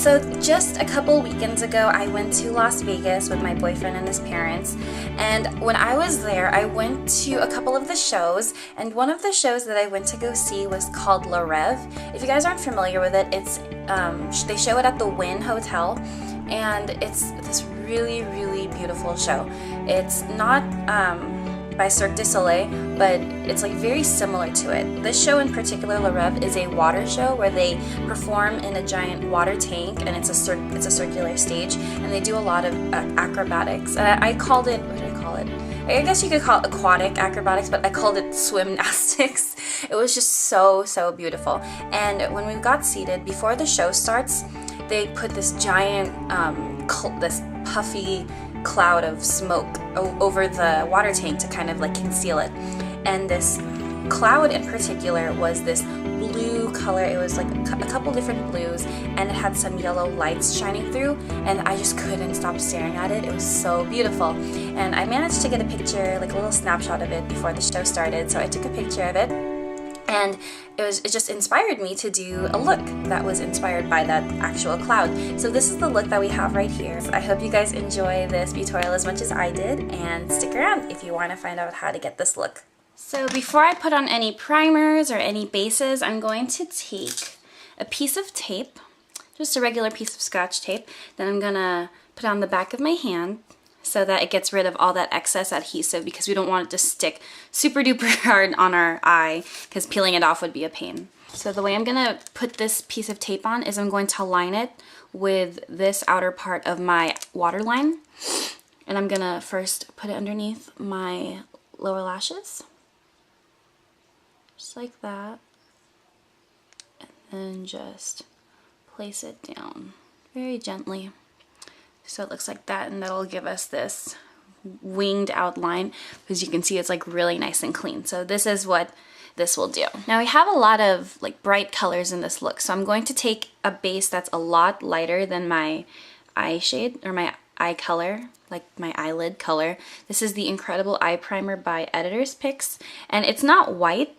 So just a couple weekends ago, I went to Las Vegas with my boyfriend and his parents, and when I was there, I went to a couple of the shows, and one of the shows that I went to go see was called Reve. If you guys aren't familiar with it, it's they show it at the Wynn Hotel, and it's this really, really beautiful show. It's not by Cirque du Soleil, but it's like very similar to it. This show in particular, Le Reve, is a water show where they perform in a giant water tank, and it's a circular stage, and they do a lot of acrobatics. And I called it, what did I call it? I guess you could call it aquatic acrobatics, but I called it swimnastics. It was just so, so beautiful. And when we got seated, before the show starts, they put this giant, this puffy cloud of smoke over the water tank to kind of like conceal it. And this cloud in particular was this blue color. It was like a couple different blues, and it had some yellow lights shining through, and I just couldn't stop staring at it. It was so beautiful. And I managed to get a picture, like a little snapshot of it before the show started, so I took a picture of it. And it just inspired me to do a look that was inspired by that actual cloud. So this is the look that we have right here. So I hope you guys enjoy this tutorial as much as I did, and stick around if you want to find out how to get this look. So before I put on any primers or any bases, I'm going to take a piece of tape, just a regular piece of Scotch tape, then I'm gonna put on the back of my hand so that it gets rid of all that excess adhesive, because we don't want it to stick super duper hard on our eye, because peeling it off would be a pain. So the way I'm gonna put this piece of tape on is I'm going to line it with this outer part of my waterline, and I'm gonna first put it underneath my lower lashes, just like that, and then just place it down very gently. So it looks like that, and that'll give us this winged outline, because you can see it's like really nice and clean. So this is what this will do. Now we have a lot of like bright colors in this look, so I'm going to take a base that's a lot lighter than my eye shade or my eye color, like my eyelid color. This is the Incredible Eye Primer by Editor's Picks, and it's not white,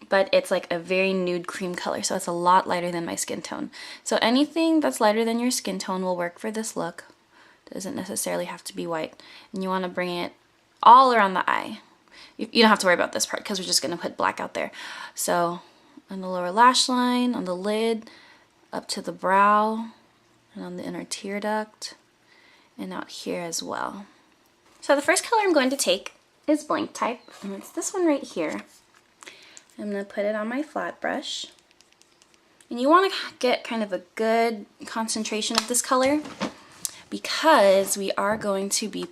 but it's like a very nude cream color, so it's a lot lighter than my skin tone. So anything that's lighter than your skin tone will work for this look. Doesn't necessarily have to be white. And you want to bring it all around the eye. You don't have to worry about this part, because we're just going to put black out there. So on the lower lash line, on the lid, up to the brow, and on the inner tear duct, and out here as well. So the first color I'm going to take is Blanc Type, and it's this one right here. I'm going to put it on my flat brush. And you want to get kind of a good concentration of this color, because we are going to be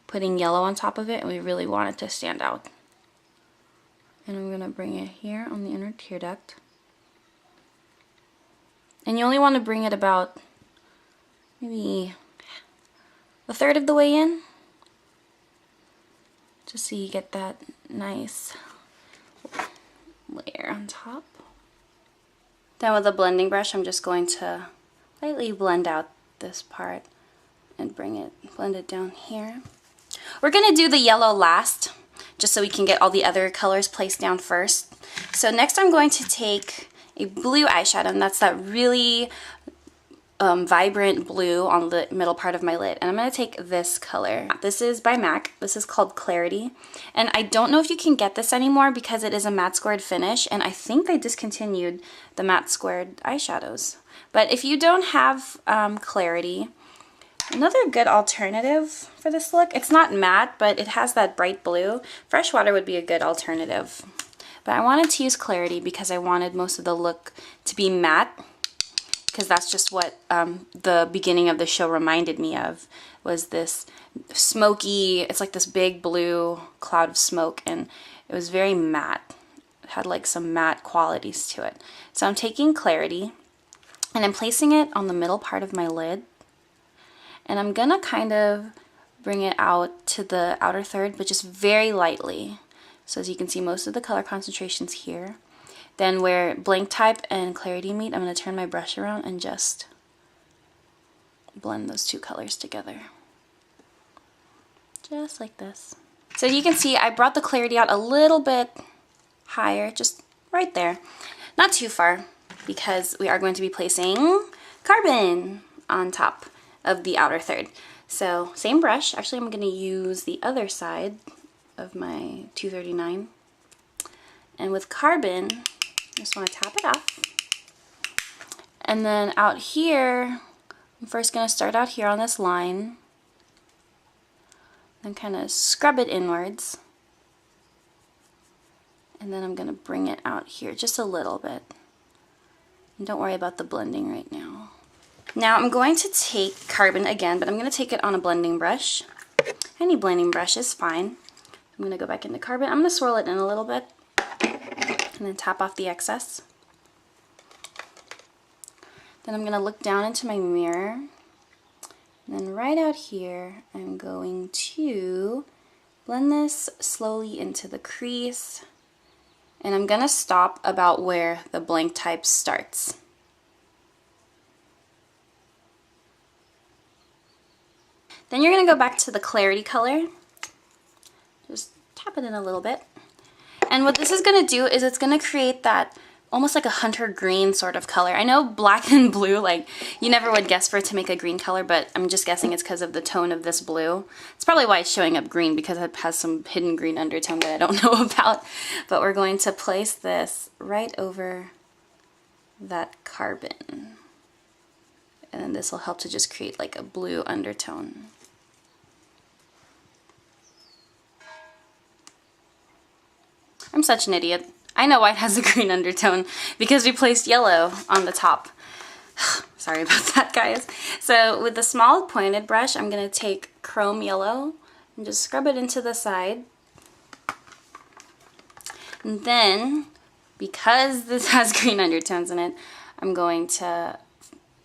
putting yellow on top of it, and we really want it to stand out. And I'm going to bring it here on the inner tear duct. And you only want to bring it about maybe a third of the way in, just so you get that nice layer on top. Then with a blending brush, I'm just going to lightly blend out this part and blend it down here. We're going to do the yellow last, just so we can get all the other colors placed down first. So next I'm going to take a blue eyeshadow, and that's that really vibrant blue on the middle part of my lid. And I'm going to take this color. This is by MAC. This is called Clarity. And I don't know if you can get this anymore, because it is a matte squared finish, and I think they discontinued the matte squared eyeshadows. But if you don't have Clarity, another good alternative for this look, it's not matte, but it has that bright blue. Freshwater would be a good alternative. But I wanted to use Clarity because I wanted most of the look to be matte, because that's just what the beginning of the show reminded me of, was this smoky, it's like this big blue cloud of smoke, and it was very matte. It had like some matte qualities to it. So I'm taking Clarity, and I'm placing it on the middle part of my lid, and I'm gonna kind of bring it out to the outer third, but just very lightly. So as you can see, most of the color concentration's here. Then where Blanc Type and Clarity meet, I'm going to turn my brush around and just blend those two colors together. Just like this. So you can see I brought the Clarity out a little bit higher, just right there. Not too far, because we are going to be placing carbon on top of the outer third. So same brush. Actually, I'm going to use the other side of my 239. And with carbon, I just want to tap it off. And then out here, I'm first going to start out here on this line. Then kind of scrub it inwards. And then I'm going to bring it out here just a little bit. And don't worry about the blending right now. Now I'm going to take carbon again, but I'm going to take it on a blending brush. Any blending brush is fine. I'm going to go back into carbon. I'm going to swirl it in a little bit and then tap off the excess. Then I'm going to look down into my mirror. And then right out here, I'm going to blend this slowly into the crease. And I'm going to stop about where the Blanc Type starts. Then you're going to go back to the clarity color. Just tap it in a little bit. And what this is going to do is it's going to create that almost like a hunter green sort of color. I know black and blue, like you never would guess for it to make a green color, but I'm just guessing it's because of the tone of this blue. It's probably why it's showing up green, because it has some hidden green undertone that I don't know about. But we're going to place this right over that carbon. And then this will help to just create like a blue undertone. I'm such an idiot. I know white has a green undertone because we placed yellow on the top. Sorry about that, guys. So with the small pointed brush, I'm going to take chrome yellow and just scrub it into the side. And then, because this has green undertones in it, I'm going to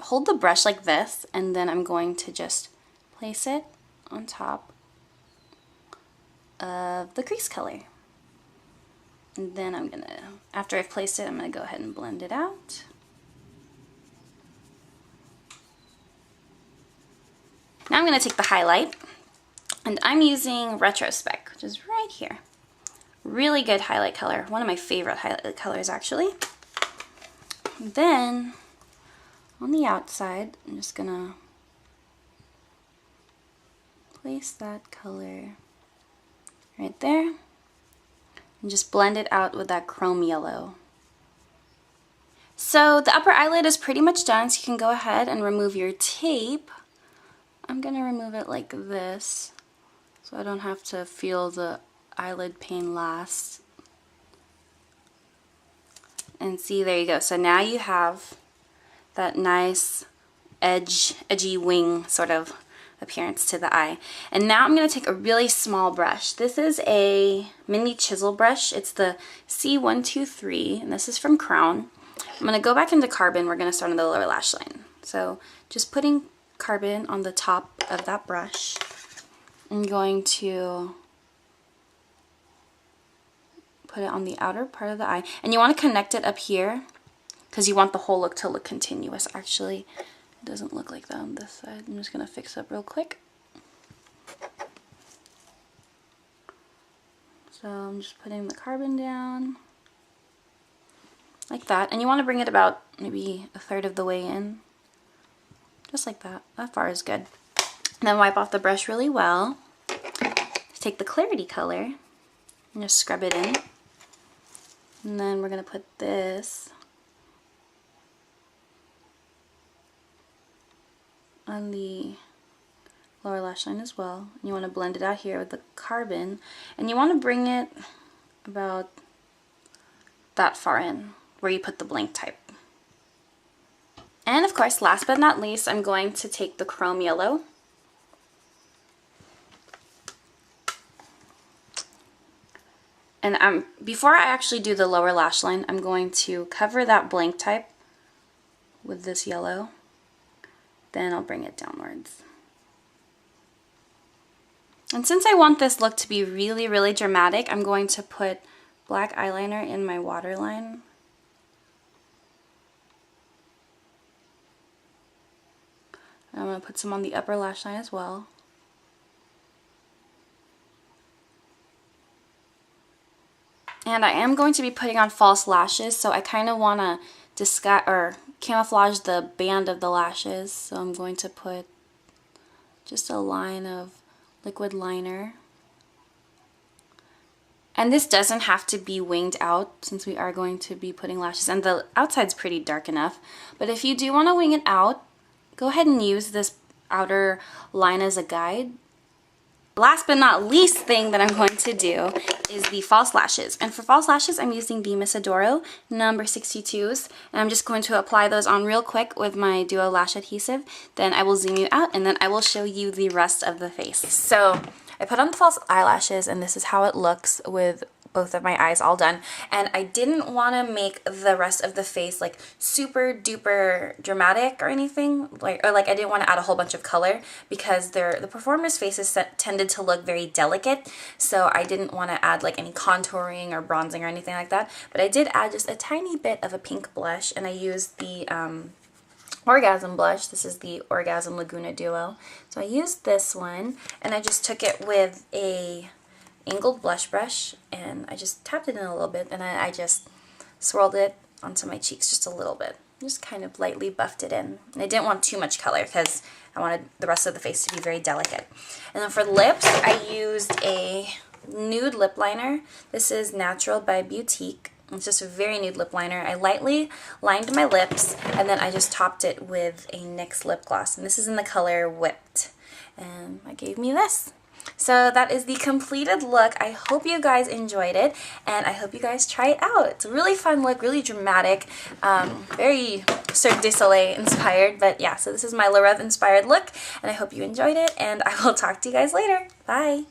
hold the brush like this, and then I'm going to just place it on top of the crease color. And then I'm going to, after I've placed it, I'm going to go ahead and blend it out. Now I'm going to take the highlight, and I'm using Retrospeck, which is right here. Really good highlight color. One of my favorite highlight colors, actually. And then, on the outside, I'm just going to place that color right there. And just blend it out with that chrome yellow. So the upper eyelid is pretty much done, so you can go ahead and remove your tape. I'm going to remove it like this, so I don't have to feel the eyelid pain last. And see, there you go. So now you have that nice edgy wing sort of appearance to the eye. And now I'm going to take a really small brush. This is a mini chisel brush. It's the C123, and this is from Crown. I'm going to go back into carbon. We're going to start on the lower lash line. So just putting carbon on the top of that brush. I'm going to put it on the outer part of the eye. And you want to connect it up here because you want the whole look to look continuous. Actually, it doesn't look like that on this side. I'm just going to fix up real quick. So I'm just putting the carbon down like that. And you want to bring it about maybe a third of the way in. Just like that. That far is good. And then wipe off the brush really well. Take the clarity color and just scrub it in. And then we're going to put this on the lower lash line as well. You want to blend it out here with the carbon, and you want to bring it about that far in where you put the Blanc Type. And of course, last but not least, I'm going to take the chrome yellow and before I actually do the lower lash line, I'm going to cover that Blanc Type with this yellow. Then I'll bring it downwards. And since I want this look to be really, really dramatic, I'm going to put black eyeliner in my waterline. I'm going to put some on the upper lash line as well. And I am going to be putting on false lashes, so I kind of want to disguise or camouflage the band of the lashes, so I'm going to put just a line of liquid liner. And this doesn't have to be winged out since we are going to be putting lashes, and the outside's pretty dark enough. But if you do want to wing it out, go ahead and use this outer line as a guide. Last but not least thing that I'm going to do is the false lashes. And for false lashes, I'm using the Miss Adoro number 62s. And I'm just going to apply those on real quick with my Duo Lash Adhesive. Then I will zoom you out and then I will show you the rest of the face. So I put on the false eyelashes and this is how it looks with both of my eyes all done. And I didn't want to make the rest of the face like super duper dramatic or anything, like I didn't want to add a whole bunch of color because the performers' faces tended to look very delicate, so I didn't want to add like any contouring or bronzing or anything like that. But I did add just a tiny bit of a pink blush, and I used the Orgasm blush. This is the Orgasm Laguna Duo. So I used this one and I just took it with a angled blush brush and I just tapped it in a little bit, and then I just swirled it onto my cheeks just a little bit. Just kind of lightly buffed it in. And I didn't want too much color because I wanted the rest of the face to be very delicate. And then for lips, I used a nude lip liner. This is Natural by Beautique. It's just a very nude lip liner. I lightly lined my lips and then I just topped it with a NYX lip gloss. And this is in the color Whipped. And that gave me this. So that is the completed look. I hope you guys enjoyed it, and I hope you guys try it out. It's a really fun look, really dramatic, very Cirque du Soleil inspired. But yeah, so this is my Le Reve inspired look, and I hope you enjoyed it, and I will talk to you guys later. Bye!